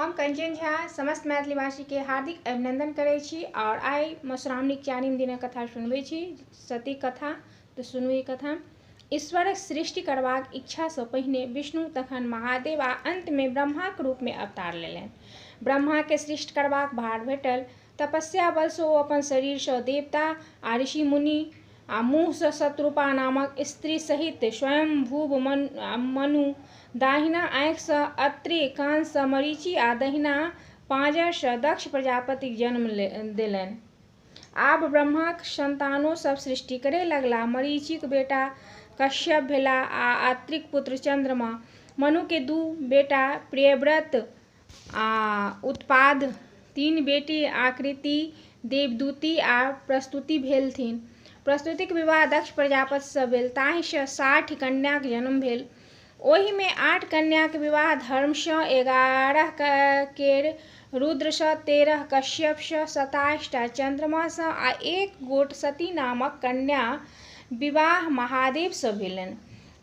हम कंचन झा समस्त मैथिली भाषी के हार्दिक अभिनंदन करै छी और आइ मधुश्रावणीक चारिम दिनक कथा सुनबै छी। सती कथा तऽ सुनू ई कथा। ईश्वरक सृष्टि करबाक इच्छा सँ पहिने विष्णु तखन महादेव आ अंत में ब्रह्माक रूप में अवतार लेलनि। ब्रह्मा के सृष्टि करबाक भार भेटल। तपस्या बल सँ ओ अपन शरीर सँ देवता आ ऋषि मुनि आ मुँह सँ शत्रुपा नामक स्त्री सहित स्वयंभू मनु, दाहिना आँखि सँ अत्रि, कान सँ मरीचि आ दहिना पाँजर सँ दक्ष प्रजापतिक जन्म देलनि। आब ब्रह्माक संतानो सब सृष्टि करय लगला। मरीचिक बेटा कश्यप भेला आ अत्रिक पुत्र चंद्रमा। मनु के दू बेटा प्रियव्रत आ उत्पाद, तीन बेटी आकृति, देवदूती आ प्रस्तुति भेलथिन। प्रस्तुतिक विवाह दक्ष प्रजापति सँ भेल, ताहि सँ 60 कन्याक जन्म भेल। ओहि में 8 कन्याक विवाह धर्म सँ, 11 केर रुद्र सँ, 13 कश्यप सँ, 27 टा चंद्रमा सँ आ 1 गोट सती नामक कन्या विवाह महादेव सँ भेलनि।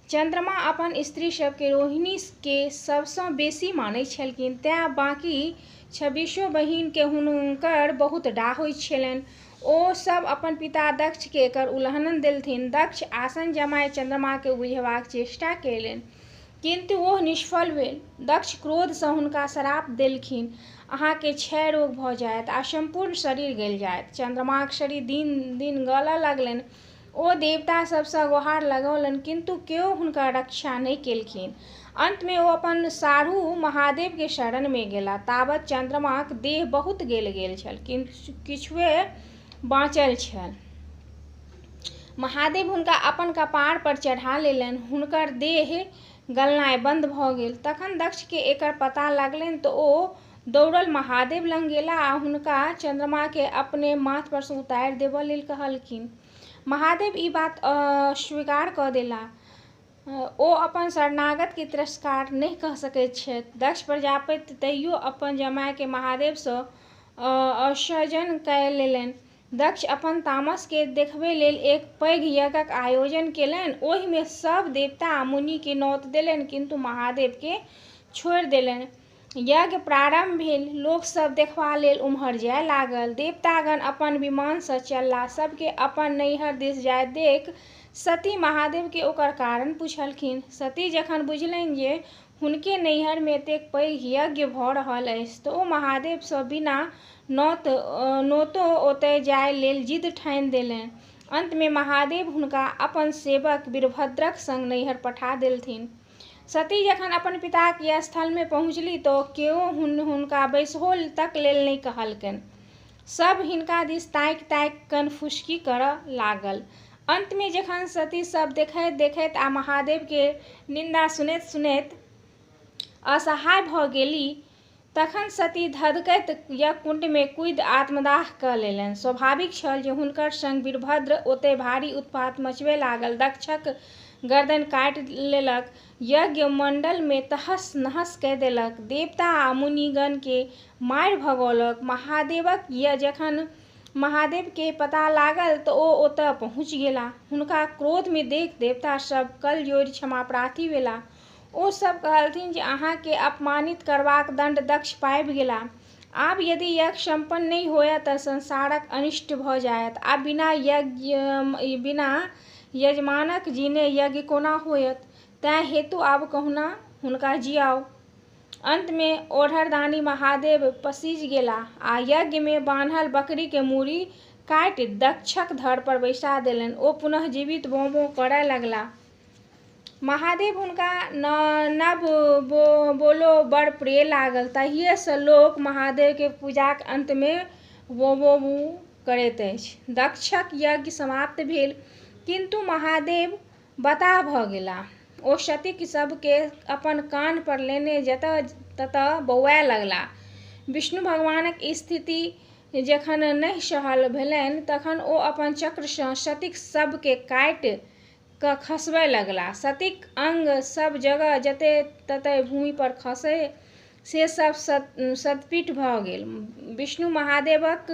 चंद्रमा अपन स्त्री सब के रोहिणी के सबसँ बेसी मानै छलखिन, तें बाकी 26 बहिन के हुनकर बहुत डाह होइत छलनि। ओ सब अपन पिता दक्ष के एकर उल्लंघन देलथिन। दक्ष आसन जमाय चंद्रमा के बुझेबाक चेष्टा केलनि, किंतु ओ निष्फल भेल। दक्ष क्रोध सँ हुनका श्राप देलखिन, अहाँ के क्षय रोग भऽ जायत आ संपूर्ण शरीर गलि जायत। चंद्रमाक शरीर दिन दिन गलय लगलनि। ओ देवता सब सँ गुहार लगौलनि, किंतु केओ हुनकर रक्षा नहि केलखिन। अंत में ओ अपन साढ़ू महादेव के शरण में गेला। ताबत चंद्रमाक देह बहुत गलि गेल छल, किंतु किछुए बाँचल छल। महादेव हुनका अपन कपार पर चढ़ा लेलनि, हुनकर देह गलनाइ बंद भऽ गेल। तखन दक्ष के एकर पता लगलनि तऽ ओ दौड़ल महादेव लग गेला आ हुनका चंद्रमा के अपने माथ पर सँ उतारि देबऽ लेल कहलखिन। महादेव ई बात अस्वीकार कऽ देला। ओ अपन शरणागत के तिरस्कार नहि कऽ सकैत छथि। दक्ष प्रजापति तैयो अपन जमाय के महादेव सँ असंजन कय लेलनि। दक्ष अपन तामस के देखबै लेल एक पैघ यज्ञक आयोजन केलनि। ओहि में सब देवता आ मुनि के नौत देलनि, किंतु महादेव के छोड़ि देलनि। यज्ञ प्रारंभ भेल। लोक सब देखबा लेल उम्हर जाय लागल। देवतागण अपन विमान सँ चलला। सबके अपन नैहर दिस जाइत देख सती महादेव के ओकर कारण पुछलखिन। सती जखन बुझलनि जे हुनके नैहर में एतेक पैघ यज्ञ भऽ रहल अछि तऽ ओ महादेव सँ बिना नोतो ओतय जाय लेल जिद ठानि देलनि। अंत में महादेव हुनका अपन सेवक वीरभद्रक संग नैहर पठा देलथिन। सती जखन अपन पिताक स्थल में पहुँचलीह तऽ केओ हुनका बैसहो तक लेल नहि कहलकनि। सब हिनका दिस ताकि ताकि कनफुसकी करऽ लागल। अंत में जखन सती सब देखैत देखैत आ महादेव के निंदा सुनैत सुनैत असहाय भऽ गेलीह, तखन सती धधकैत यज्ञकुंड में कूदि आत्मदाह कऽ लेलनि। स्वाभाविक छल जे हुनकर संग वीरभद्र ओतय भारी उत्पात मचबय लागल। दक्षक गर्दन काटि लेलक, यज्ञ मंडल में तहस नहस कय देलक, देवता आ मुनिगण के मारि भगौलक। जखन महादेव के पता लागल तऽ ओ ओतय पहुँच गेला। हुनका क्रोध में देख देवता सब कल जोड़ि क्षमा प्रार्थी भेला। ओ सब कहलथिन जे अहाँ के अपमानित करबाक दंड दक्ष पाबि गेला। आब यदि यज्ञ संपन्न नहि होयत तऽ संसारक अनिष्ट भऽ जायत आ बिना यजमानक जीने यज्ञ कोना होयत। तें हेतु आब कहुना हुनका जियाउ। अंत में ओढ़रदानी महादेव पसीज गेला आ यज्ञ में बान्हल बकरी के मूड़ी काटि दक्षक धड़ पर बैसा देलनि। ओ पुनः जीवित बों बों करय लगला। महादेव हुनका नव बोलो बड़ प्रिय लागल। तहिये सँ लोक महादेव के पूजाक अंत में बों बों करैत अछि। दक्षक यज्ञ समाप्त भेल, किंतु महादेव बताह भऽ गेला। ओ सतीक सब के अपन कान पर लेने जतऽ ततऽ बौआए लगला। विष्णु भगवानक स्थिति जखन नहि सहल भेलनि तखन ओ अपन चक्र सँ सतीक सब के काटि कऽ खसबय लगला। सतीक अंग सब जगह जतय ततय भूमि पर खसै से सब सतपीट भऽ गेल। विष्णु महादेवक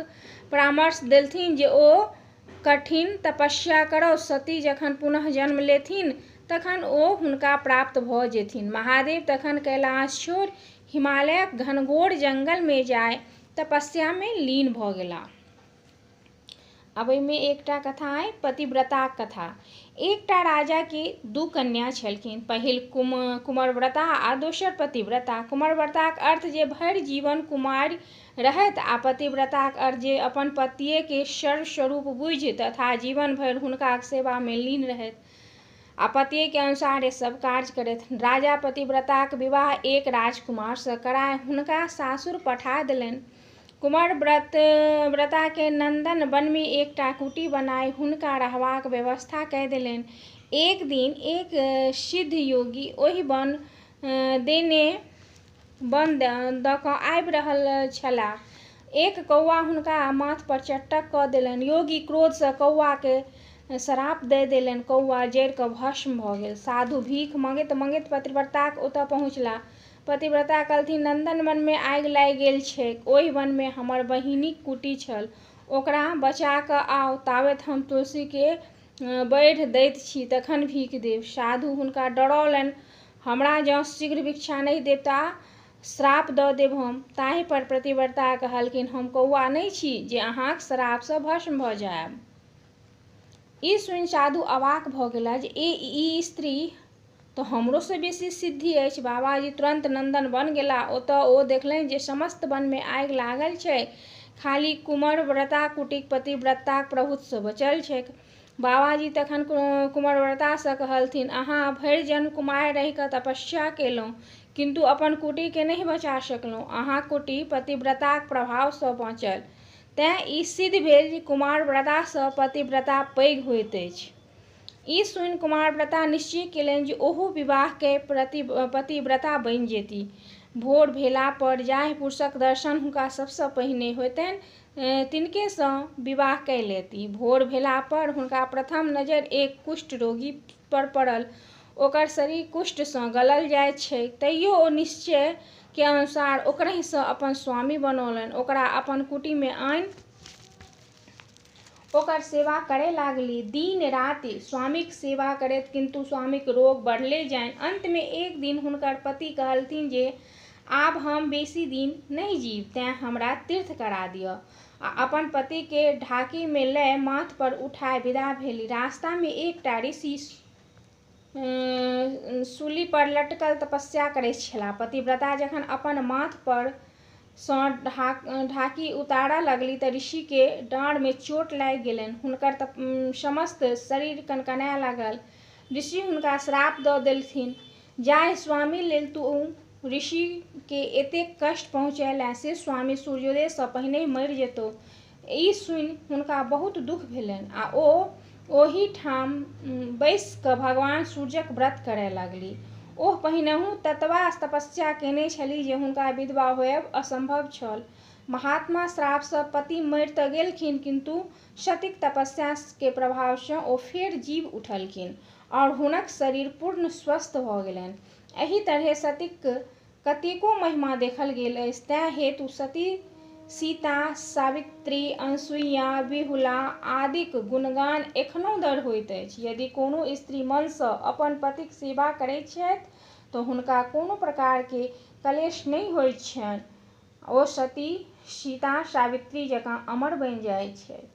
परामर्श देलथिन जे ओ कठिन तपस्या करौ। सती जखन पुनः जन्म लेथिन तखन ओ हुनका प्राप्त भऽ जेथिन। महादेव तखन कैलाश छोड़ि हिमालयक घनघोर जंगल में जाय तपस्या में लीन भऽ गेलाह। अब एहिमे एकटा कथा अइ पतिव्रताक कथा। एकटा राजा के दू कन्या छलखिन, पहिल कुमारव्रता आ दोसर पतिव्रता। कुमारव्रताक अर्थ जे भरि जीवन कुमारि रहैत आ पतिव्रताक अर्थ जे अपन पतिये के सर्वस्वरूप बुझि तथा जीवन भरि हुनकाक सेवा में लीन रहैत आ पतिये के अनुसार सब कार्य करैत। राजा पतिव्रताक विवाह एक राजकुमार सँ कराय हुनका सासुर पठा देलनि। कुमारव्रता के नंदन वन में एकटा कुटी बनाय हुनका रहबाक व्यवस्था कय देलनि। एक दिन एक सिद्ध योगी ओहि वन दऽ कऽ आबि रहल छलाह। एक कौआ हुनका माथ पर चट्टक कऽ देलनि। योगी क्रोध सँ कौआ के श्राप दऽ देलनि। कौआ जरि कऽ भस्म भऽ गेल। साधु भीख मंगैत मंगैत पतिव्रताक ओतऽ पहुँचलाह। पतिव्रता कहलथिन, नंदन वन में आगि लागि गेल छैक। ओहि वन में हमर बहिनीक कुटी छल, ओकरा बचा कऽ आउ, ताबत हम तुलसी के बाढ़ि दैत छी, तखन भीख देब। साधु हुनका डरौलनि, हमरा जँ शीघ्र भिक्षा नहि देब तऽ श्राप दऽ देब हम। ताहि पर पतिव्रता कहलखिन, हम कौआ नहि छी जे अहाँक श्राप सँ भस्म भऽ जायब। ई सुनि साधु अवाक भऽ गेलाह जे ई स्त्री तऽ हमरो सँ बेसी सिद्धि अछि। बाबाजी तुरंत नंदन वन गेलाह। ओतऽ ओ देखलनि जे समस्त वन में आगि लागल छै, खाली कुमारव्रता कुटीक पतिव्रताक प्रभुत्व बचल छैक। बाबाजी तखन कुमारव्रता सँ कहलथिन, अहाँ भरि जन्म कुमारि रहि कऽ तपस्या केलहुँ, किंतु अपन कुटी के नहि बचा सकलहुँ। अहाँक कुटी पतिव्रताक प्रभाव सँ बाँचल, तेँ ई सिद्ध भेल जे कुमारव्रता सँ पतिव्रता पैघ होइत अछि। ई सुनि कुमारव्रता निश्चय केलनि जे ओहो विवाह कए पतिव्रता बनि जेती। भोर भेला पर जाहि पुरुषक दर्शन हुनका सबसँ पहिने होइतनि तिनके सँ विवाह कए लेती। भोर भेला पर हुनका प्रथम नजर एक कुष्ठ रोगी पर पड़ल। ओकर शरीर कुष्ठ सँ गलल जाइत छै, तैयो ओ निश्चय के अनुसार ओकरहि सँ अपन स्वामी बनौलनि। ओकरा अपन कुटी में आनि ओकर सेवा करय लागली। दिन राति स्वामीक सेवा करैत किंतु स्वामीक रोग बढ़ले जानि। अंत में एक दिन हुनकर पति कहलथिन जे आब हम बेसी दिन नहि जीब, तेँ हमरा तीर्थ करा दिअ। आ अपन पति के ढाकी में लय माथ पर उठाय विदा भेली। रास्ता में एकटा ऋषि सूली पर लटकल तपस्या करैत छलाह। पतिव्रता जखन अपन माथ पर सँ ढाकी उतारऽ लगली तऽ ऋषि के डाँड़ में चोट लागि गेलनि। हुनकर समस्त शरीर कनकनाय लागल। ऋषि हुनका श्राप दऽ देलथिन, जाहि स्वामी लेल तू ऋषि के एतेक कष्ट पहुँचैले से स्वामी सूर्योदय सँ पहिने मरि जेतौ। ई सुनि हुनका बहुत दुख भेलनि आ ओ ओही ठाम बैसि कऽ भगवान सूर्यक व्रत करय लगलीह। ओ पहिनहुँ ततबा तपस्या केने छलीह जे हुनका विधवा होयब असंभव छल। महात्मा श्राप सँ पति मरि तऽ गेलखिन, किंतु सतीक तपस्या के प्रभाव सँ ओ फेर जीव उठलखिन और हुनक शरीर पूर्ण स्वस्थ भऽ गेलनि। एहि तरहें सतीक कतेको महिमा देखल गेल अछि। तेँ हेतु सती, सीता, सावित्री, अनसुईया, बिहुला आदिक गुणगान एखनहु दृढ़ होइत अछि। यदि कोनो स्त्री मन सँ अपन पतिक सेवा करैत छथि तऽ हुनका कोनो प्रकार के क्लेश नहि होइत छनि। ओ सती, सीता, सावित्री जकाँ अमर बनि जाइत छथि।